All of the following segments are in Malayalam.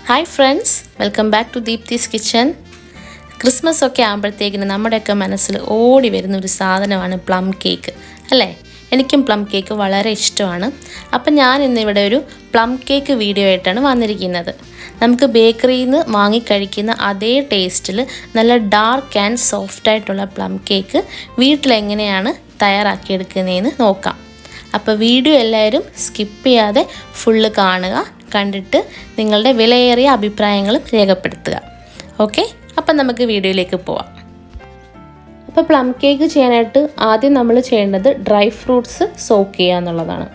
Hi friends, welcome back to Deepthi's Kitchen. Christmas ഒക്കെ ആകുമ്പോഴത്തേക്കിന് നമ്മുടെയൊക്കെ മനസ്സിൽ ഓടി വരുന്ന ഒരു സാധനമാണ് പ്ലം കേക്ക് അല്ലേ? എനിക്കും പ്ലം കേക്ക് വളരെ ഇഷ്ടമാണ്. അപ്പം ഞാൻ ഇന്നിവിടെ ഒരു പ്ലം കേക്ക് വീഡിയോ ആയിട്ടാണ് വന്നിരിക്കുന്നത്. നമുക്ക് ബേക്കറിയിൽ നിന്ന് വാങ്ങിക്കഴിക്കുന്ന അതേ ടേസ്റ്റിൽ നല്ല ഡാർക്ക് ആൻഡ് സോഫ്റ്റ് ആയിട്ടുള്ള പ്ലം കേക്ക് വീട്ടിലെങ്ങനെയാണ് തയ്യാറാക്കിയെടുക്കുന്നതെന്ന് നോക്കാം. അപ്പോൾ വീഡിയോ എല്ലാവരും സ്കിപ്പ് ചെയ്യാതെ ഫുള്ള് കാണുക. കണ്ടിട്ട് നിങ്ങളുടെ വിലയേറിയ അഭിപ്രായങ്ങളും രേഖപ്പെടുത്തുക. ഓക്കെ, അപ്പം നമുക്ക് വീഡിയോയിലേക്ക് പോവാം. അപ്പോൾ പ്ലം കേക്ക് ചെയ്യാനായിട്ട് ആദ്യം നമ്മൾ ചെയ്യേണ്ടത് ഡ്രൈ ഫ്രൂട്ട്സ് സോക്ക് ചെയ്യുക എന്നുള്ളതാണ്.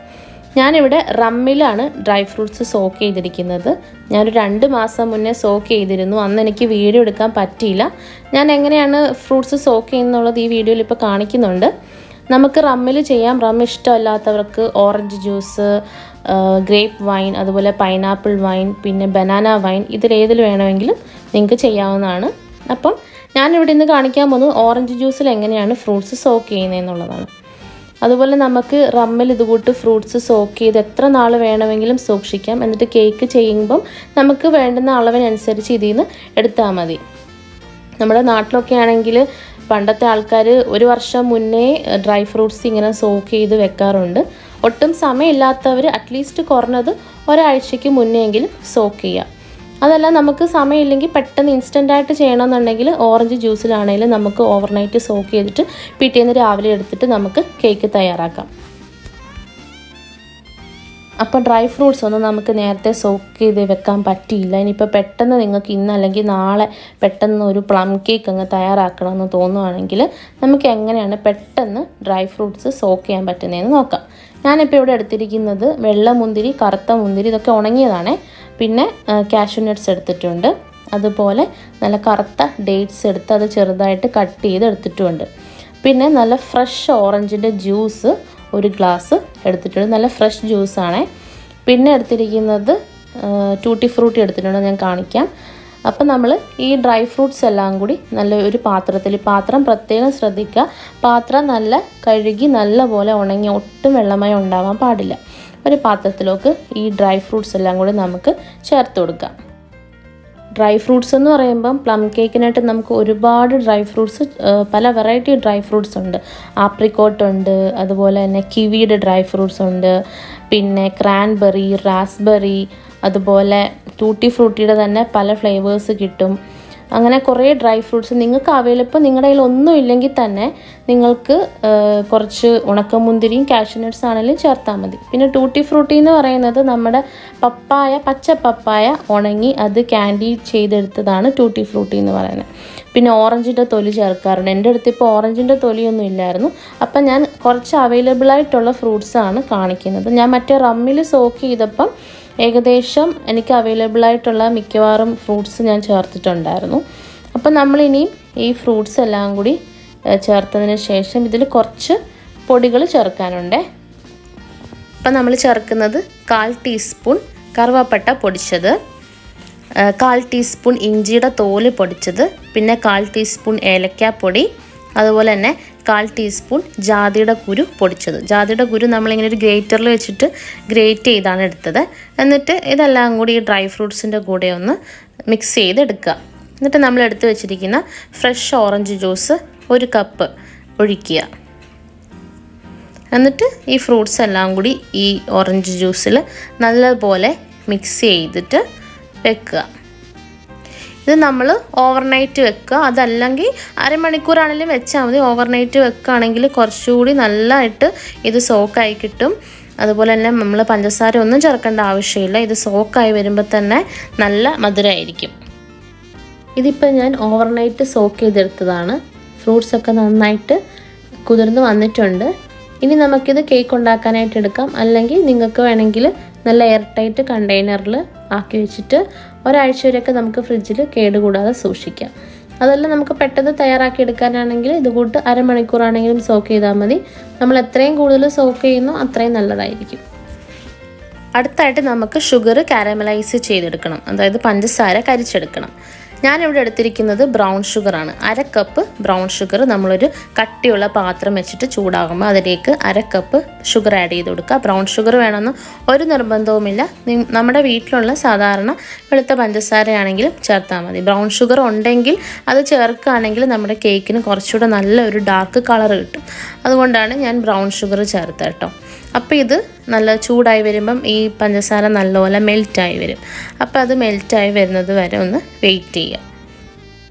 ഞാനിവിടെ റമ്മിലാണ് ഡ്രൈ ഫ്രൂട്ട്സ് സോക്ക് ചെയ്തിരിക്കുന്നത്. ഞാനൊരു 2 മാസം മുന്നേ സോക്ക് ചെയ്തിരുന്നു. അന്ന് എനിക്ക് വീഡിയോ എടുക്കാൻ പറ്റിയില്ല. ഞാൻ എങ്ങനെയാണ് ഫ്രൂട്ട്സ് സോക്ക് ചെയ്യുന്നുള്ളത് ഈ വീഡിയോയിൽ ഇപ്പോൾ കാണിക്കുന്നുണ്ട്. നമുക്ക് റമ്മിൽ ചെയ്യാം. റം ഇഷ്ടമല്ലാത്തവർക്ക് ഓറഞ്ച് ജ്യൂസ്, ഗ്രേപ്പ് വൈൻ, അതുപോലെ പൈനാപ്പിൾ വൈൻ, പിന്നെ ബനാന വൈൻ, ഇതിലേതിൽ വേണമെങ്കിലും നിങ്ങൾക്ക് ചെയ്യാവുന്നതാണ്. അപ്പം ഞാനിവിടെ ഇന്ന് കാണിക്കാൻ പോകുന്നത് ഓറഞ്ച് ജ്യൂസിൽ എങ്ങനെയാണ് ഫ്രൂട്ട്സ് സോക്ക് ചെയ്യുന്നതെന്നുള്ളതാണ്. അതുപോലെ നമുക്ക് റമ്മിൽ ഇതുകൂട്ട് ഫ്രൂട്ട്സ് സോക്ക് ചെയ്ത് എത്ര നാൾ വേണമെങ്കിലും സൂക്ഷിക്കാം. എന്നിട്ട് കേക്ക് ചെയ്യുമ്പം നമുക്ക് വേണ്ടുന്ന അളവിനനുസരിച്ച് ഇതിൽ നിന്ന് എടുത്താൽ മതി. നമ്മുടെ നാട്ടിലൊക്കെ ആണെങ്കിൽ പണ്ടത്തെ ആൾക്കാർ 1 വർഷം മുന്നേ ഡ്രൈ ഫ്രൂട്ട്സ് ഇങ്ങനെ സോക്ക് ചെയ്ത് വെക്കാറുണ്ട്. ഒട്ടും സമയമില്ലാത്തവർ അറ്റ്ലീസ്റ്റ് കുറഞ്ഞത് ഒരാഴ്ചയ്ക്ക് മുന്നെയെങ്കിലും സോക്ക് ചെയ്യുക. അതല്ല നമുക്ക് സമയമില്ലെങ്കിൽ പെട്ടെന്ന് ഇൻസ്റ്റൻ്റായിട്ട് ചെയ്യണമെന്നുണ്ടെങ്കിൽ ഓറഞ്ച് ജ്യൂസിലാണെങ്കിലും നമുക്ക് ഓവർനൈറ്റ് സോക്ക് ചെയ്തിട്ട് പിറ്റേന്ന് രാവിലെ എടുത്തിട്ട് നമുക്ക് കേക്ക് തയ്യാറാക്കാം. അപ്പോൾ ഡ്രൈ ഫ്രൂട്ട്സ് ഒന്നും നമുക്ക് നേരത്തെ സോക്ക് ചെയ്ത് വെക്കാൻ പറ്റിയില്ല. ഇനിയിപ്പോൾ പെട്ടെന്ന് നിങ്ങൾക്ക് ഇന്ന് അല്ലെങ്കിൽ നാളെ പെട്ടെന്ന് ഒരു പ്ലം കേക്ക് അങ്ങ് തയ്യാറാക്കണമെന്ന് തോന്നുവാണെങ്കിൽ നമുക്ക് എങ്ങനെയാണ് പെട്ടെന്ന് ഡ്രൈ ഫ്രൂട്ട്സ് സോക്ക് ചെയ്യാൻ പറ്റുന്നതെന്ന് നോക്കാം. ഞാനിപ്പോൾ ഇവിടെ എടുത്തിരിക്കുന്നത് വെള്ള മുന്തിരി, കറുത്ത മുന്തിരി, ഇതൊക്കെ ഉണങ്ങിയതാണേ. പിന്നെ കാഷ്യൂ നട്ട്സ് എടുത്തിട്ടുണ്ട്. അതുപോലെ നല്ല കറുത്ത ഡേറ്റ്സ് എടുത്ത് അത് ചെറുതായിട്ട് കട്ട് ചെയ്ത് എടുത്തിട്ടുമുണ്ട്. പിന്നെ നല്ല ഫ്രഷ് ഓറഞ്ചിൻ്റെ ജ്യൂസ് 1 ഗ്ലാസ് എടുത്തിട്ടുണ്ട്. നല്ല ഫ്രഷ് ജ്യൂസാണ്. പിന്നെ എടുത്തിരിക്കുന്നത് ടൂട്ടി ഫ്രൂട്ടി എടുത്തിട്ടുണ്ട്, ഞാൻ കാണിക്കാം. അപ്പം നമ്മൾ ഈ ഡ്രൈ ഫ്രൂട്ട്സ് എല്ലാം കൂടി നല്ല ഒരു പാത്രത്തിൽ, പാത്രം പ്രത്യേകം ശ്രദ്ധിക്കുക. പാത്രം നല്ല കഴുകി നല്ലപോലെ ഉണങ്ങി, ഒട്ടും വെള്ളമയം ഉണ്ടാവാൻ പാടില്ല. ഒരു പാത്രത്തിലേക്ക് ഈ ഡ്രൈ ഫ്രൂട്ട്സ് എല്ലാം കൂടി നമുക്ക് ചേർത്ത് കൊടുക്കാം. ഡ്രൈ ഫ്രൂട്ട്സ് എന്ന് പറയുമ്പം പ്ലം കേക്കിനായിട്ട് നമുക്ക് ഒരുപാട് ഡ്രൈ ഫ്രൂട്ട്സ്, പല വെറൈറ്റി ഡ്രൈ ഫ്രൂട്ട്സ് ഉണ്ട്. ആപ്രിക്കോട്ട് ഉണ്ട്, അതുപോലെ തന്നെ കിവിയുടെ ഡ്രൈ ഫ്രൂട്ട്സ് ഉണ്ട്, പിന്നെ ക്രാൻബെറി, റാസ്ബെറി, അതുപോലെ ടൂട്ടി ഫ്രൂട്ടിയുടെ തന്നെ പല ഫ്ലേവേഴ്സ് കിട്ടും. അങ്ങനെ കുറേ ഡ്രൈ ഫ്രൂട്ട്സ് നിങ്ങൾക്ക് അവൈലബിൾ. നിങ്ങളുടെ കയ്യിൽ ഒന്നും ഇല്ലെങ്കിൽ തന്നെ നിങ്ങൾക്ക് കുറച്ച് ഉണക്കമുന്തിരിയും കാഷ്യൂ നട്ട്സ് ആണെങ്കിലും ചേർത്താൽ മതി. പിന്നെ ടൂട്ടി ഫ്രൂട്ടി എന്ന് പറയുന്നത് നമ്മുടെ പപ്പായ, പച്ച പപ്പായ ഉണങ്ങി അത് ക്യാൻഡി ചെയ്തെടുത്തതാണ് ടൂട്ടി ഫ്രൂട്ടി എന്ന് പറയുന്നത്. പിന്നെ ഓറഞ്ചിൻ്റെ തൊലി ചേർക്കാറുണ്ട്. എൻ്റെ അടുത്ത് ഇപ്പോൾ ഓറഞ്ചിൻ്റെ തൊലിയൊന്നും ഇല്ലായിരുന്നു. അപ്പം ഞാൻ കുറച്ച് അവൈലബിളായിട്ടുള്ള ഫ്രൂട്ട്സാണ് കാണിക്കുന്നത്. ഞാൻ മറ്റേ റമ്മിൽ സോക്ക് ചെയ്തപ്പം ഏകദേശം എനിക്ക് അവൈലബിളായിട്ടുള്ള മിക്കവാറും ഫ്രൂട്ട്സ് ഞാൻ ചേർത്തിട്ടുണ്ടായിരുന്നു. അപ്പം നമ്മളിനിയും ഈ ഫ്രൂട്ട്സ് എല്ലാം കൂടി ചേർത്തതിന് ശേഷം ഇതിൽ കുറച്ച് പൊടികൾ ചേർക്കാനുണ്ട്. അപ്പം നമ്മൾ ചേർക്കുന്നത് 1/4 ടീസ്പൂൺ കറുവപ്പട്ട പൊടിച്ചത്, 1/4 ടീസ്പൂൺ ഇഞ്ചിയുടെ തോല് പൊടിച്ചത്, പിന്നെ 1/4 ടീസ്പൂൺ ഏലക്കാപ്പൊടി, അതുപോലെ തന്നെ 1/4 ടീസ്പൂൺ ജാതിയുടെ കുരു പൊടിച്ചത്. ജാതിയുടെ കുരു നമ്മളിങ്ങനെ ഒരു ഗ്രേറ്ററിൽ വെച്ചിട്ട് ഗ്രേറ്റ് ചെയ്താണ് എടുത്തത്. എന്നിട്ട് ഇതെല്ലാം കൂടി ഈ ഡ്രൈ ഫ്രൂട്ട്സിൻ്റെ കൂടെ ഒന്ന് മിക്സ് ചെയ്തെടുക്കുക. എന്നിട്ട് നമ്മൾ എടുത്ത് വെച്ചിരിക്കുന്ന ഫ്രഷ് ഓറഞ്ച് ജ്യൂസ് 1 കപ്പ് ഒഴിക്കുക. എന്നിട്ട് ഈ ഫ്രൂട്ട്സ് എല്ലാം കൂടി ഈ ഓറഞ്ച് ജ്യൂസിൽ നല്ലപോലെ മിക്സ് ചെയ്തിട്ട് വെക്കുക. ഇത് നമ്മൾ ഓവർനൈറ്റ് വെക്കുക. അതല്ലെങ്കിൽ അരമണിക്കൂറാണെങ്കിലും വെച്ചാൽ മതി. ഓവർനൈറ്റ് വെക്കുകയാണെങ്കിൽ കുറച്ചുകൂടി നല്ലതായിട്ട് ഇത് സോക്കായി കിട്ടും. അതുപോലെ തന്നെ നമ്മൾ പഞ്ചസാര ഒന്നും ചേർക്കേണ്ട ആവശ്യമില്ല. ഇത് സോക്കായി വരുമ്പോൾ തന്നെ നല്ല മധുരമായിരിക്കും. ഇതിപ്പോൾ ഞാൻ ഓവർനൈറ്റ് സോക്ക് ചെയ്തെടുത്തതാണ്. ഫ്രൂട്ട്സൊക്കെ നന്നായിട്ട് കുതിർന്ന് വന്നിട്ടുണ്ട്. ഇനി നമുക്കിത് കേക്ക് ഉണ്ടാക്കാനായിട്ട് എടുക്കാം. അല്ലെങ്കിൽ നിങ്ങൾക്ക് വേണമെങ്കിൽ നല്ല എയർ ടൈറ്റ് കണ്ടെയ്നറിൽ ആക്കി വെച്ചിട്ട് ഒരാഴ്ച വരെയൊക്കെ നമുക്ക് ഫ്രിഡ്ജിൽ കേടുകൂടാതെ സൂക്ഷിക്കാം. അതല്ല നമുക്ക് പെട്ടെന്ന് തയ്യാറാക്കി എടുക്കാനാണെങ്കിൽ ഇതുകൂട്ട് അരമണിക്കൂറാണെങ്കിലും സോക്ക് ചെയ്താൽ മതി. നമ്മൾ എത്രയും കൂടുതൽ സോക്ക് ചെയ്യുന്നോ അത്രയും നല്ലതായിരിക്കും. അടുത്തായിട്ട് നമുക്ക് ഷുഗർ കാരമലൈസ് ചെയ്തെടുക്കണം, അതായത് പഞ്ചസാര കരിച്ചെടുക്കണം. ഞാനിവിടെ എടുത്തിരിക്കുന്നത് ബ്രൗൺ ഷുഗറാണ്. 1/2 കപ്പ് ബ്രൗൺ ഷുഗർ നമ്മളൊരു കട്ടിയുള്ള പാത്രം വെച്ചിട്ട് ചൂടാകുമ്പോൾ അതിലേക്ക് 1/2 കപ്പ് ഷുഗർ ആഡ് ചെയ്ത് കൊടുക്കുക. ബ്രൗൺ ഷുഗർ വേണമെന്ന് ഒരു നിർബന്ധവുമില്ല. നമ്മുടെ വീട്ടിലുള്ള സാധാരണ വെളുത്ത പഞ്ചസാരയാണെങ്കിലും ചേർത്താൽ മതി. ബ്രൗൺ ഷുഗർ ഉണ്ടെങ്കിൽ അത് ചേർക്കുകയാണെങ്കിൽ നമ്മുടെ കേക്കിന് കുറച്ചുകൂടെ നല്ലൊരു ഡാർക്ക് കളർ കിട്ടും. അതുകൊണ്ടാണ് ഞാൻ ബ്രൗൺ ഷുഗർ ചേർത്തത് കേട്ടോ. അപ്പോൾ ഇത് നല്ല ചൂടായി വരുമ്പം ഈ പഞ്ചസാര നല്ലപോലെ മെൽറ്റായി വരും. അപ്പോൾ അത് മെൽറ്റായി വരുന്നത് വരെ ഒന്ന് വെയിറ്റ് ചെയ്യുക.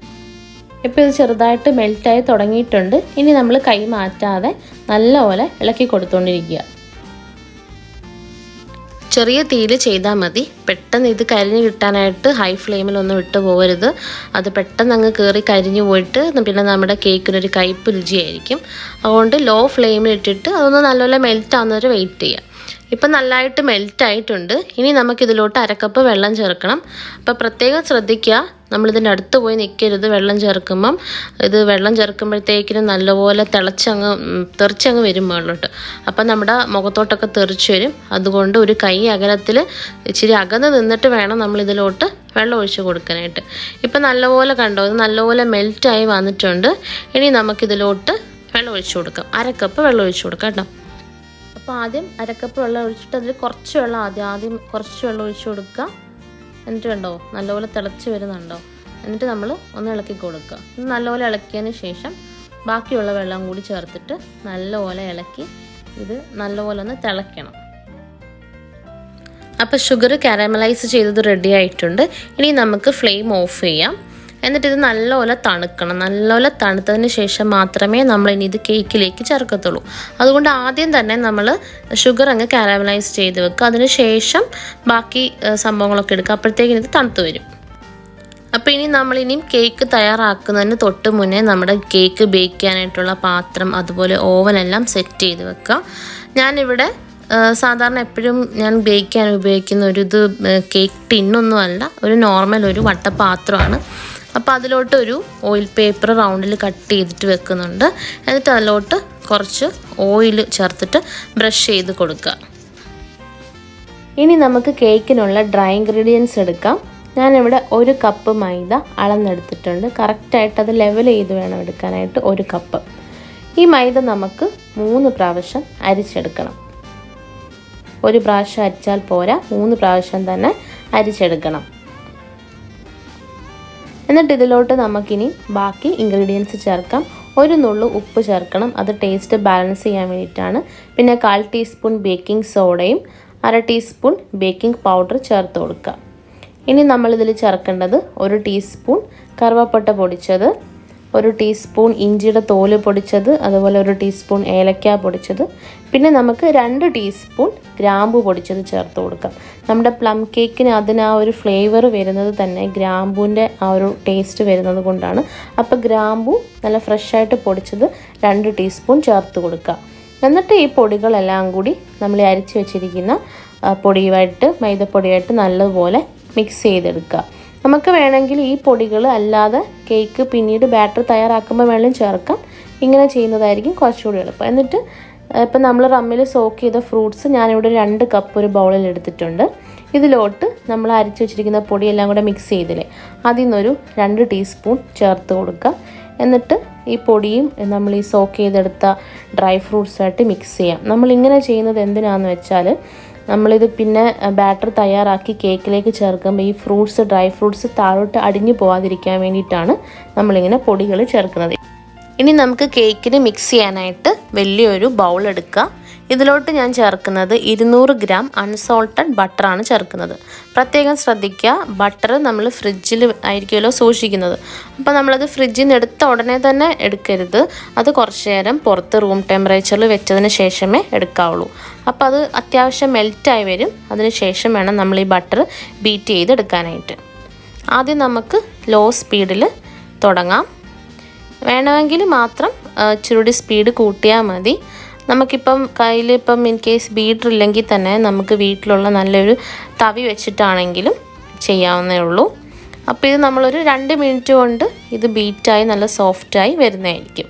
ഇപ്പോൾ ഇത് ചെറുതായിട്ട് മെൽറ്റായി തുടങ്ങിയിട്ടുണ്ട്. ഇനി നമ്മൾ കൈ മാറ്റാതെ നല്ലപോലെ ഇളക്കി കൊടുത്തുകൊണ്ടിരിക്കുക. ചെറിയ തീയിൽ ചെയ്താൽ മതി. പെട്ടെന്ന് ഇത് കരിഞ്ഞ് കിട്ടാനായിട്ട് ഹൈ ഫ്ലെയിമിലൊന്നും ഇട്ട് പോകരുത്. അത് പെട്ടെന്ന് അങ്ങ് കയറി കരിഞ്ഞു പോയിട്ട് പിന്നെ നമ്മുടെ കേക്കിനൊരു കയ്പ്പ് രുചിയായിരിക്കും. അതുകൊണ്ട് ലോ ഫ്ലെയിമിൽ ഇട്ടിട്ട് അതൊന്ന് നല്ലപോലെ മെൽറ്റ് ആവുന്നവരെ വെയിറ്റ് ചെയ്യുക. ഇപ്പം നല്ലതായിട്ട് മെൽറ്റായിട്ടുണ്ട്. ഇനി നമുക്കിതിലോട്ട് 1/2 കപ്പ് വെള്ളം ചേർക്കണം. അപ്പോൾ പ്രത്യേകം ശ്രദ്ധിക്കുക, നമ്മളിതിൻ്റെ അടുത്ത് പോയി നിൽക്കരുത് വെള്ളം ചേർക്കുമ്പം. ഇത് വെള്ളം ചേർക്കുമ്പോഴത്തേക്കിനും നല്ലപോലെ തെറിച്ചങ്ങ് വരും മുകളിലോട്ട്. അപ്പം നമ്മുടെ മുഖത്തോട്ടൊക്കെ തെറിച്ച് വരും. അതുകൊണ്ട് ഒരു കൈ അകലത്തിൽ ഇച്ചിരി അകന്ന് നിന്നിട്ട് വേണം നമ്മളിതിലോട്ട് വെള്ളം ഒഴിച്ച് കൊടുക്കാനായിട്ട്. ഇപ്പം നല്ലപോലെ കണ്ടോ, ഇത് നല്ലപോലെ മെൽറ്റായി വന്നിട്ടുണ്ട്. ഇനി നമുക്കിതിലോട്ട് വെള്ളം ഒഴിച്ച് കൊടുക്കാം. 1/2 കപ്പ് വെള്ളം ഒഴിച്ച് കൊടുക്കാം കേട്ടോ. അപ്പോൾ ആദ്യം 1/2 കപ്പ് വെള്ളം ഒഴിച്ചിട്ട് അതിൽ കുറച്ച് വെള്ളം ആദ്യം കുറച്ച് വെള്ളം ഒഴിച്ച് കൊടുക്കുക. എന്നിട്ട് കണ്ടോ നല്ലപോലെ തിളച്ച് വരുന്നുണ്ടോ. എന്നിട്ട് നമ്മൾ ഒന്ന് ഇളക്കി കൊടുക്കുക. ഇത് നല്ലപോലെ ഇളക്കിയതിന് ശേഷം ബാക്കിയുള്ള വെള്ളം കൂടി ചേർത്തിട്ട് നല്ലപോലെ ഇളക്കി ഇത് നല്ലപോലെ ഒന്ന് തിളയ്ക്കണം. അപ്പോൾ ഷുഗർ കാരമലൈസ് ചെയ്തത് റെഡി ആയിട്ടുണ്ട്. ഇനി നമുക്ക് ഫ്ലെയിം ഓഫ് ചെയ്യാം. എന്നിട്ട് ഇത് നല്ലപോലെ തണുക്കണം. നല്ലപോലെ തണുത്തതിന് ശേഷം മാത്രമേ നമ്മൾ ഇനി ഇത് കേക്കിലേക്ക് ചേർക്കത്തുള്ളൂ. അതുകൊണ്ട് ആദ്യം തന്നെ നമ്മൾ ഷുഗർ അങ്ങ് കാരമലൈസ് ചെയ്ത് വെക്കുക. അതിന് ശേഷം ബാക്കി സംഭവങ്ങളൊക്കെ എടുക്കുക. അപ്പോഴത്തേക്കിന് ഇത് തണുത്ത് വരും. അപ്പോൾ ഇനി നമ്മളിനിയും കേക്ക് തയ്യാറാക്കുന്നതിന് തൊട്ട് മുന്നേ നമ്മുടെ കേക്ക് ബേക്ക് ചെയ്യാനായിട്ടുള്ള പാത്രം അതുപോലെ ഓവനെല്ലാം സെറ്റ് ചെയ്ത് വെക്കുക. ഞാനിവിടെ സാധാരണ എപ്പോഴും ഞാൻ ബേക്ക് ചെയ്യാൻ ഉപയോഗിക്കുന്ന ഇത് കേക്ക് ടിന്നൊന്നുമല്ല, ഒരു നോർമൽ ഒരു വട്ടപാത്രമാണ്. അപ്പോൾ അതിലോട്ടൊരു ഓയിൽ പേപ്പർ റൗണ്ടിൽ കട്ട് ചെയ്തിട്ട് വെക്കുന്നുണ്ട്. എന്നിട്ട് അതിലോട്ട് കുറച്ച് ഓയിൽ ചേർത്തിട്ട് ബ്രഷ് ചെയ്ത് കൊടുക്കുക. ഇനി നമുക്ക് കേക്കിനുള്ള ഡ്രൈ ഇൻഗ്രീഡിയൻസ് എടുക്കാം. ഞാനിവിടെ 1 കപ്പ് മൈദ അളന്നെടുത്തിട്ടുണ്ട്. കറക്റ്റായിട്ട് അത് ലെവൽ ചെയ്ത് വേണം എടുക്കാനായിട്ട്. 1 കപ്പ്. ഈ മൈദ നമുക്ക് 3 പ്രാവശ്യം അരിച്ചെടുക്കണം. 1 പ്രാവശ്യം അരിച്ചാൽ പോരാ, 3 പ്രാവശ്യം തന്നെ അരിച്ചെടുക്കണം. എന്നിട്ട് ഇതിലോട്ട് നമുക്കിനി ബാക്കി ഇൻഗ്രീഡിയൻസ് ചേർക്കാം. 1 നുള്ളു ഉപ്പ് ചേർക്കണം. അത് ടേസ്റ്റ് ബാലൻസ് ചെയ്യാൻ വേണ്ടിയിട്ടാണ്. പിന്നെ 1/4 ടീസ്പൂൺ ബേക്കിംഗ് സോഡയും 1/2 ടീസ്പൂൺ ബേക്കിംഗ് പൗഡർ ചേർത്ത് കൊടുക്കുക. ഇനി നമ്മളിതിൽ ചേർക്കേണ്ടത് 1 ടീസ്പൂൺ കറുവപ്പട്ട പൊടിച്ചത്, 1 ടീസ്പൂൺ ഇഞ്ചിയുടെ തോല് പൊടിച്ചത്, അതുപോലെ 1 ടീസ്പൂൺ ഏലക്ക പൊടിച്ചത്, പിന്നെ നമുക്ക് 2 ടീസ്പൂൺ ഗ്രാമ്പു പൊടിച്ചത് ചേർത്ത് കൊടുക്കാം. നമ്മുടെ പ്ലം കേക്കിന് അതിന് ആ ഒരു ഫ്ലേവർ വരുന്നത് തന്നെ ഗ്രാമ്പൂവിൻ്റെ ആ ഒരു ടേസ്റ്റ് വരുന്നത് കൊണ്ടാണ്. അപ്പോൾ ഗ്രാമ്പു നല്ല ഫ്രഷായിട്ട് പൊടിച്ചത് 2 ടീസ്പൂൺ ചേർത്ത് കൊടുക്കുക. എന്നിട്ട് ഈ പൊടികളെല്ലാം കൂടി നമ്മൾ അരിച്ച് വെച്ചിരിക്കുന്ന പൊടിയുമായിട്ട് മൈദപ്പൊടിയായിട്ട് നല്ലതുപോലെ മിക്സ് ചെയ്തെടുക്കുക. നമുക്ക് വേണമെങ്കിൽ ഈ പൊടികൾ അല്ലാതെ കേക്ക് പിന്നീട് ബാറ്റർ തയ്യാറാക്കുമ്പോൾ വേണമെങ്കിലും ചേർക്കാം. ഇങ്ങനെ ചെയ്യുന്നതായിരിക്കും കുറച്ചുകൂടി എളുപ്പം. എന്നിട്ട് ഇപ്പം നമ്മൾ റമ്മിൽ സോക്ക് ചെയ്ത ഫ്രൂട്ട്സ് ഞാനിവിടെ 2 കപ്പ് ഒരു ബൗളിൽ എടുത്തിട്ടുണ്ട്. ഇതിലോട്ട് നമ്മൾ അരിച്ച് വെച്ചിരിക്കുന്ന പൊടിയെല്ലാം കൂടെ മിക്സ് ചെയ്തില്ലേ, അതിൽ നിന്നൊരു 2 ടീസ്പൂൺ ചേർത്ത് കൊടുക്കുക. എന്നിട്ട് ഈ പൊടിയും നമ്മൾ ഈ സോക്ക് ചെയ്തെടുത്ത ഡ്രൈ ഫ്രൂട്ട്സായിട്ട് മിക്സ് ചെയ്യാം. നമ്മളിങ്ങനെ ചെയ്യുന്നത് എന്തിനാണെന്ന് വെച്ചാൽ നമ്മളിത് പിന്നെ ബാറ്റർ തയ്യാറാക്കി കേക്കിലേക്ക് ചേർക്കുമ്പോൾ ഈ ഡ്രൈ ഫ്രൂട്ട്സ് താഴോട്ട് അടിഞ്ഞു പോകാതിരിക്കാൻ വേണ്ടിയിട്ടാണ് നമ്മളിങ്ങനെ പൊടികൾ ചേർക്കുന്നത്. ഇനി നമുക്ക് കേക്കിന് മിക്സ് ചെയ്യാനായിട്ട് വലിയൊരു ബൗൾ എടുക്കുക. ഇതിലോട്ട് ഞാൻ ചേർക്കുന്നത് 200 ഗ്രാം അൺസോൾട്ടഡ് ബട്ടറാണ് ചേർക്കുന്നത്. പ്രത്യേകം ശ്രദ്ധിക്കുക, ബട്ടർ നമ്മൾ ഫ്രിഡ്ജിൽ ആയിരിക്കുമല്ലോ സൂക്ഷിക്കുന്നത്. അപ്പോൾ നമ്മളത് ഫ്രിഡ്ജിൽ നിന്ന് എടുത്ത ഉടനെ തന്നെ എടുക്കരുത്. അത് കുറച്ച് നേരം പുറത്ത് റൂം ടെമ്പറേച്ചറിൽ വെച്ചതിന് ശേഷമേ എടുക്കാവുള്ളൂ. അപ്പോൾ അത് അത്യാവശ്യം മെൽറ്റായി വരും. അതിന് ശേഷം വേണം നമ്മൾ ഈ ബട്ടർ ബീറ്റ് ചെയ്തെടുക്കാനായിട്ട്. ആദ്യം നമുക്ക് ലോ സ്പീഡിൽ തുടങ്ങാം. വേണമെങ്കിൽ മാത്രം ഇച്ചിരി സ്പീഡ് കൂട്ടിയാൽ മതി. നമുക്കിപ്പം കയ്യിൽ ഇൻ കേസ് ബീറ്റർ ഇല്ലെങ്കിൽ തന്നെ നമുക്ക് വീട്ടിലുള്ള നല്ലൊരു തവി വെച്ചിട്ടാണെങ്കിലും ചെയ്യാവുന്നേ ഉള്ളൂ. അപ്പോൾ ഇത് നമ്മളൊരു 2 മിനിറ്റ് കൊണ്ട് ഇത് ബീറ്റായി നല്ല സോഫ്റ്റായി വരുന്നതായിരിക്കും.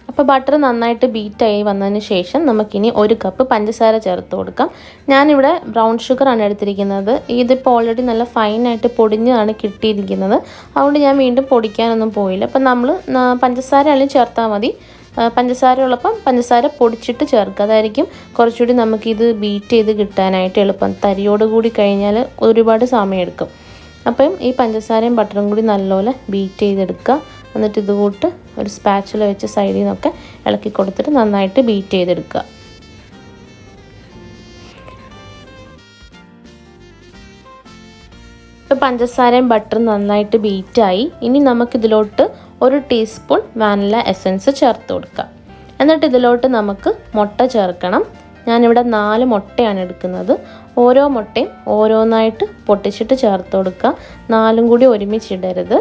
അപ്പോൾ അപ്പോൾ ബട്ടർ നന്നായിട്ട് ബീറ്റായി വന്നതിന് ശേഷം നമുക്കിനി 1 കപ്പ് പഞ്ചസാര ചേർത്ത് കൊടുക്കാം. ഞാനിവിടെ ബ്രൗൺ ഷുഗറാണ് എടുത്തിരിക്കുന്നത്. ഇതിപ്പോൾ ഓൾറെഡി നല്ല ഫൈനായിട്ട് പൊടിഞ്ഞതാണ് കിട്ടിയിരിക്കുന്നത്. അതുകൊണ്ട് ഞാൻ വീണ്ടും പൊടിക്കാനൊന്നും പോയില്ല. അപ്പം നമ്മൾ പഞ്ചസാര ആയാലും ചേർത്താൽ മതി. പഞ്ചസാര ഉള്ളപ്പം പഞ്ചസാര പൊടിച്ചിട്ട് ചേർക്കുക. അതായിരിക്കും കുറച്ചുകൂടി നമുക്കിത് ബീറ്റ് ചെയ്ത് കിട്ടാനായിട്ട് എളുപ്പം. തരിയോട് കൂടി കഴിഞ്ഞാൽ ഒരുപാട് സമയമെടുക്കും. അപ്പം ഈ പഞ്ചസാരയും ബട്ടറും കൂടി നല്ലപോലെ ബീറ്റ് ചെയ്തെടുക്കുക. എന്നിട്ട് ഇതുകൂട്ട് ഒരു സ്പാച്ചുല വെച്ച് സൈഡിൽ നിന്നൊക്കെ ഇളക്കി കൊടുത്തിട്ട് നന്നായിട്ട് ബീറ്റ് ചെയ്തെടുക്കുക. ഇപ്പോൾ പഞ്ചസാരയും ബട്ടറും നന്നായിട്ട് ബീറ്റായി. ഇനി നമുക്കിതിലോട്ട് 1 ടീസ്പൂൺ വാനില എസൻസ് ചേർത്ത് കൊടുക്കാം. എന്നിട്ട് ഇതിലോട്ട് നമുക്ക് മുട്ട ചേർക്കണം. ഞാനിവിടെ 4 മുട്ടയാണ് എടുക്കുന്നത്. ഓരോ മുട്ടയും ഓരോന്നായിട്ട് പൊട്ടിച്ചിട്ട് ചേർത്ത് കൊടുക്കുക. 4ഉം കൂടി ഒരുമിച്ചിടരുത്.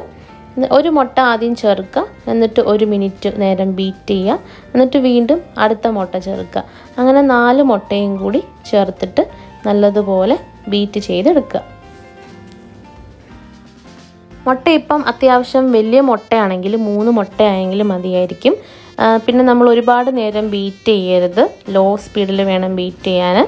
1 മുട്ട ആദ്യം ചേർക്കുക. എന്നിട്ട് 1 മിനിറ്റ് നേരം ബീറ്റ് ചെയ്യുക. എന്നിട്ട് വീണ്ടും അടുത്ത മുട്ട ചേർക്കുക. അങ്ങനെ 4 മുട്ടയും കൂടി ചേർത്തിട്ട് നല്ലതുപോലെ ബീറ്റ് ചെയ്തെടുക്കുക. മുട്ട ഇപ്പം അത്യാവശ്യം വലിയ മുട്ടയാണെങ്കിൽ 3 മുട്ടയായെങ്കിലും മതിയായിരിക്കും. പിന്നെ നമ്മൾ ഒരുപാട് നേരം ബീറ്റ് ചെയ്യരുത്. ലോ സ്പീഡിൽ വേണം ബീറ്റ് ചെയ്യാൻ.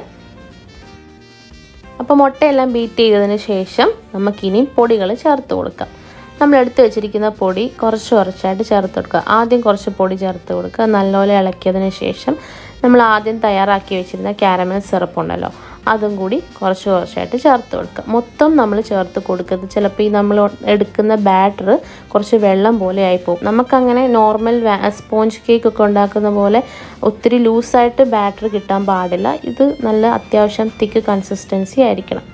അപ്പോൾ മുട്ടയെല്ലാം ബീറ്റ് ചെയ്തതിന് ശേഷം നമുക്കിനി പൊടികൾ ചേർത്ത് കൊടുക്കാം. നമ്മൾ എടുത്ത് വെച്ചിരിക്കുന്ന പൊടി കുറച്ചായിട്ട് ചേർത്ത് കൊടുക്കുക. ആദ്യം കുറച്ച് പൊടി ചേർത്ത് കൊടുക്കുക. നല്ലപോലെ ഇളക്കിയതിന് ശേഷം നമ്മൾ ആദ്യം തയ്യാറാക്കി വെച്ചിരുന്ന കാരമൽ സിറപ്പ് ഉണ്ടല്ലോ, അതും കൂടി കുറച്ചായിട്ട് ചേർത്ത് കൊടുക്കുക. മൊത്തം നമ്മൾ ചേർത്ത് കൊടുക്കുന്നത് ചിലപ്പോൾ ഈ നമ്മൾ എടുക്കുന്ന ബാറ്റർ കുറച്ച് വെള്ളം പോലെ ആയിപ്പോവും. നമുക്കങ്ങനെ നോർമൽ സ്പോഞ്ച് കേക്ക് ഒക്കെ ഉണ്ടാക്കുന്ന പോലെ ഒത്തിരി ലൂസായിട്ട് ബാറ്റർ കിട്ടാൻ പാടില്ല. ഇത് നല്ല അത്യാവശ്യം തിക്ക് കൺസിസ്റ്റൻസി ആയിരിക്കണം.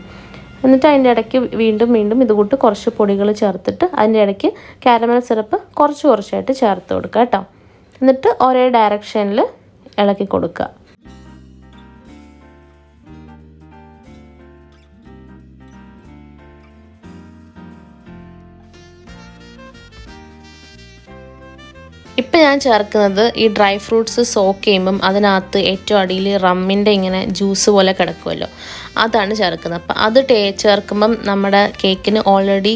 എന്നിട്ട് അതിൻ്റെ ഇടയ്ക്ക് വീണ്ടും ഇതുകൂട്ട് കുറച്ച് പൊടികൾ ചേർത്തിട്ട് അതിൻ്റെ ഇടയ്ക്ക് കാരമൽ സിറപ്പ് കുറച്ചായിട്ട് ചേർത്ത് കൊടുക്കുക കേട്ടോ. എന്നിട്ട് ഒരേ ഡയറക്ഷനിൽ ഇളക്കി കൊടുക്കുക. ഇപ്പം ഞാൻ ചേർക്കുന്നത് ഈ ഡ്രൈ ഫ്രൂട്ട്സ് സോക്ക് ചെയ്യുമ്പം അതിനകത്ത് ഏറ്റവും അടിയിൽ റമ്മിൻ്റെ ഇങ്ങനെ ജ്യൂസ് പോലെ കിടക്കുമല്ലോ, അതാണ് ചേർക്കുന്നത്. അപ്പം അത് ചേർക്കുമ്പം നമ്മുടെ കേക്കിന് ഓൾറെഡി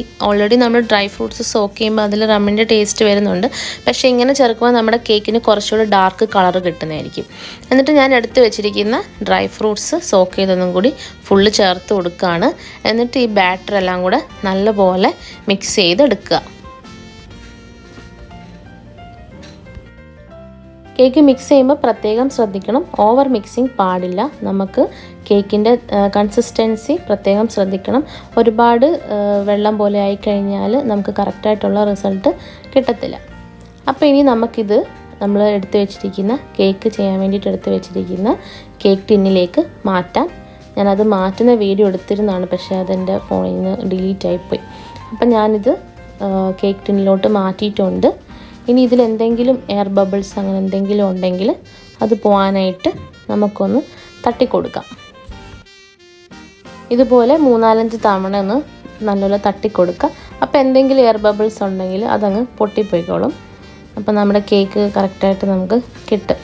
നമ്മൾ ഡ്രൈ ഫ്രൂട്ട്സ് സോക്ക് ചെയ്യുമ്പോൾ അതിൽ റമ്മിൻ്റെ ടേസ്റ്റ് വരുന്നുണ്ട്. പക്ഷേ ഇങ്ങനെ ചേർക്കുമ്പോൾ നമ്മുടെ കേക്കിന് കുറച്ചുകൂടി ഡാർക്ക് കളർ കിട്ടുന്നതായിരിക്കും. എന്നിട്ട് ഞാൻ എടുത്ത് വെച്ചിരിക്കുന്ന ഡ്രൈ ഫ്രൂട്ട്സ് സോക്ക് ചെയ്തതും കൂടി ഫുള്ള് ചേർത്ത് കൊടുക്കുകയാണ്. എന്നിട്ട് ഈ ബാറ്റർ എല്ലാം കൂടെ നല്ലപോലെ മിക്സ് ചെയ്തെടുക്കുക. കേക്ക് മിക്സ് ചെയ്യുമ്പോൾ പ്രത്യേകം ശ്രദ്ധിക്കണം, ഓവർ മിക്സിങ് പാടില്ല. നമുക്ക് കേക്കിൻ്റെ കൺസിസ്റ്റൻസി പ്രത്യേകം ശ്രദ്ധിക്കണം. ഒരുപാട് വെള്ളം പോലെ ആയിക്കഴിഞ്ഞാൽ നമുക്ക് കറക്റ്റായിട്ടുള്ള റിസൾട്ട് കിട്ടത്തില്ല. അപ്പോൾ ഇനി നമുക്കിത് നമ്മൾ എടുത്ത് വെച്ചിരിക്കുന്ന കേക്ക് ചെയ്യാൻ വേണ്ടിയിട്ട് എടുത്ത് വെച്ചിരിക്കുന്ന കേക്ക് ടിന്നിലേക്ക് മാറ്റാം. ഞാനത് മാറ്റുന്ന വീഡിയോ എടുത്തിരുന്നതാണ്, പക്ഷേ അതെൻ്റെ ഫോണിൽ നിന്ന് ഡിലീറ്റ് ആയിപ്പോയി. അപ്പം ഞാനിത് കേക്ക് ടിന്നിലോട്ട് മാറ്റിയിട്ടുണ്ട്. ഇനി ഇതിലെന്തെങ്കിലും എയർ ബബിൾസ് അങ്ങനെ എന്തെങ്കിലും ഉണ്ടെങ്കിൽ അത് പോകാനായിട്ട് നമുക്കൊന്ന് തട്ടിക്കൊടുക്കാം. ഇതുപോലെ 3-4 തവണ ഒന്ന് നല്ലപോലെ തട്ടിക്കൊടുക്കുക. അപ്പോൾ എന്തെങ്കിലും എയർ ബബിൾസ് ഉണ്ടെങ്കിൽ അതങ്ങ് പൊട്ടിപ്പോയിക്കോളും. അപ്പോൾ നമ്മുടെ കേക്ക് കറക്റ്റായിട്ട് നമുക്ക് കിട്ടും.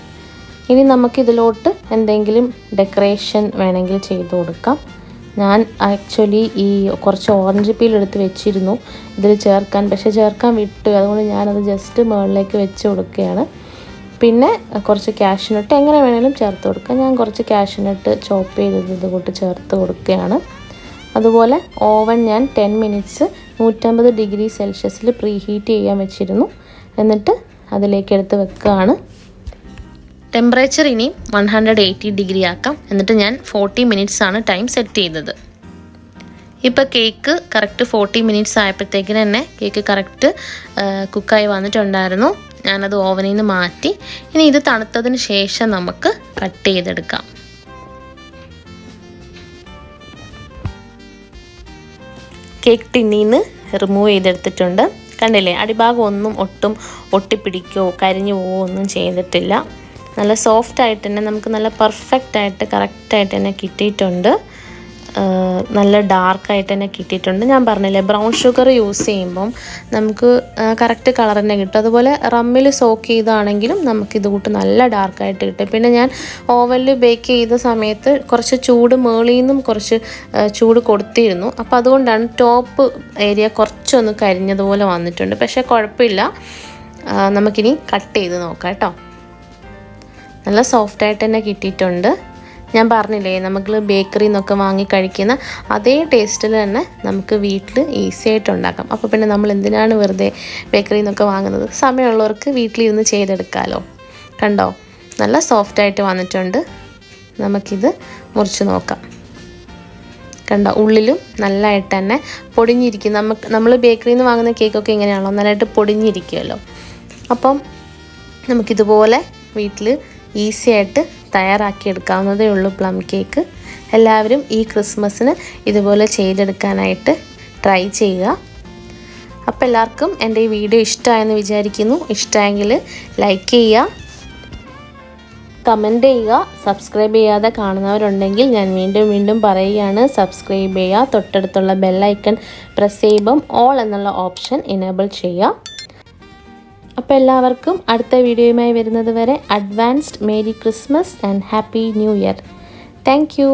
ഇനി നമുക്കിതിലോട്ട് എന്തെങ്കിലും ഡെക്കറേഷൻ വേണമെങ്കിൽ ചെയ്ത് കൊടുക്കാം. ഞാൻ ആക്ച്വലി ഈ കുറച്ച് ഓറഞ്ച് പീൽ എടുത്ത് വെച്ചിരുന്നു ഇതിൽ ചേർക്കാൻ, പക്ഷേ ചേർക്കാൻ വിട്ടു. അതുകൊണ്ട് ഞാനത് ജസ്റ്റ് മുകളിലേക്ക് വെച്ച് കൊടുക്കുകയാണ്. പിന്നെ കുറച്ച് കാഷ്യൂനട്ട് എങ്ങനെ വേണമെങ്കിലും ചേർത്ത് കൊടുക്കുക. ഞാൻ കുറച്ച് കാഷ്യൂനട്ട് ചോപ്പ് ചെയ്തത് ഇതുകൂട്ട് ചേർത്ത് കൊടുക്കുകയാണ്. അതുപോലെ ഓവൻ ഞാൻ 10 മിനിറ്റ്സ് 150 ഡിഗ്രി സെൽഷ്യസിൽ പ്രീ ഹീറ്റ് ചെയ്യാൻ വെച്ചിരുന്നു. എന്നിട്ട് അതിലേക്ക് എടുത്ത് വെക്കുകയാണ്. ടെമ്പറേച്ചർ ഇനി 180 ഡിഗ്രി ആക്കാം. എന്നിട്ട് ഞാൻ 40 മിനിറ്റ്സ് ആണ് ടൈം സെറ്റ് ചെയ്തത്. ഇപ്പോൾ കേക്ക് കറക്റ്റ് 40 മിനിറ്റ്സ് ആയപ്പോഴത്തേക്കിന് തന്നെ കേക്ക് കറക്റ്റ് കുക്കായി വന്നിട്ടുണ്ടായിരുന്നു. ഞാനത് ഓവനിൽ നിന്ന് മാറ്റി. ഇനി ഇത് തണുത്തതിന് ശേഷം നമുക്ക് കട്ട് ചെയ്തെടുക്കാം. കേക്ക് ടിന്നിൽ നിന്ന് റിമൂവ് ചെയ്തെടുത്തിട്ടുണ്ട്. കണ്ടില്ലേ, അടിഭാഗം ഒന്നും ഒട്ടും ഒട്ടിപ്പിടിക്കുകയോ കരിഞ്ഞു പോവുകയോ ഒന്നും ചെയ്തിട്ടില്ല. നല്ല സോഫ്റ്റായിട്ട് തന്നെ നമുക്ക് നല്ല പെർഫെക്റ്റായിട്ട് കറക്റ്റായിട്ട് തന്നെ കിട്ടിയിട്ടുണ്ട്. നല്ല ഡാർക്കായിട്ട് തന്നെ കിട്ടിയിട്ടുണ്ട്. ഞാൻ പറഞ്ഞില്ലേ, ബ്രൗൺ ഷുഗർ യൂസ് ചെയ്യുമ്പം നമുക്ക് കറക്റ്റ് കളർ തന്നെ കിട്ടും. അതുപോലെ റമ്മിൽ സോക്ക് ചെയ്താണെങ്കിലും നമുക്കിത് കൂട്ട് നല്ല ഡാർക്കായിട്ട് കിട്ടും. പിന്നെ ഞാൻ ഓവനിൽ ബേക്ക് ചെയ്ത സമയത്ത് കുറച്ച് ചൂട് മേളിൽ നിന്നും കുറച്ച് ചൂട് കൊടുത്തിരുന്നു. അപ്പോൾ അതുകൊണ്ടാണ് ടോപ്പ് ഏരിയ കുറച്ചൊന്ന് കരിഞ്ഞതുപോലെ വന്നിട്ടുണ്ട്. പക്ഷേ കുഴപ്പമില്ല, നമുക്കിനി കട്ട് ചെയ്ത് നോക്കാം കേട്ടോ. നല്ല സോഫ്റ്റായിട്ട് തന്നെ കിട്ടിയിട്ടുണ്ട്. ഞാൻ പറഞ്ഞില്ലേ നമുക്ക് ബേക്കറിയിൽ നിന്നൊക്കെ വാങ്ങി കഴിക്കുന്ന അതേ ടേസ്റ്റിൽ തന്നെ നമുക്ക് വീട്ടിൽ ഈസി ആയിട്ട് ഉണ്ടാക്കാം. അപ്പോൾ പിന്നെ നമ്മൾ എന്തിനാണ് വെറുതെ ബേക്കറിയിൽ നിന്നൊക്കെ വാങ്ങുന്നത്? സമയമുള്ളവർക്ക് വീട്ടിലിരുന്ന് ചെയ്തെടുക്കാമല്ലോ. കണ്ടോ, നല്ല സോഫ്റ്റായിട്ട് വന്നിട്ടുണ്ട്. നമുക്കിത് മുറിച്ച് നോക്കാം. കണ്ടോ, ഉള്ളിലും നല്ലതായിട്ട് തന്നെ പൊടിഞ്ഞിരിക്കും. നമ്മൾ ബേക്കറിയിൽ നിന്ന് വാങ്ങുന്ന കേക്കൊക്കെ ഇങ്ങനെയാണല്ലോ, നല്ലതായിട്ട് പൊടിഞ്ഞിരിക്കുമല്ലോ. അപ്പം നമുക്കിതുപോലെ വീട്ടിൽ ഈസി ആയിട്ട് തയ്യാറാക്കിയെടുക്കാവുന്നതേ ഉള്ളൂ പ്ലം കേക്ക്. എല്ലാവരും ഈ ക്രിസ്മസിന് ഇതുപോലെ ചെയ്തെടുക്കാനായിട്ട് ട്രൈ ചെയ്യുക. അപ്പോൾ എല്ലാവർക്കും എൻ്റെ ഈ വീഡിയോ ഇഷ്ടമായെന്ന് വിചാരിക്കുന്നു. ഇഷ്ടമായെങ്കിൽ ലൈക്ക് ചെയ്യുക, കമൻറ്റ് ചെയ്യുക. സബ്സ്ക്രൈബ് ചെയ്യാതെ കാണുന്നവരുണ്ടെങ്കിൽ ഞാൻ വീണ്ടും പറയുകയാണ്, സബ്സ്ക്രൈബ് ചെയ്യുക. തൊട്ടടുത്തുള്ള ബെല്ലൈക്കൺ പ്രസ് ചെയ്യുമ്പം ഓൾ എന്നുള്ള ഓപ്ഷൻ എനേബിൾ ചെയ്യുക. അപ്പോൾ എല്ലാവർക്കും അടുത്ത വീഡിയോയുമായി വരുന്നത് വരെ advanced merry Christmas and happy new year. Thank you.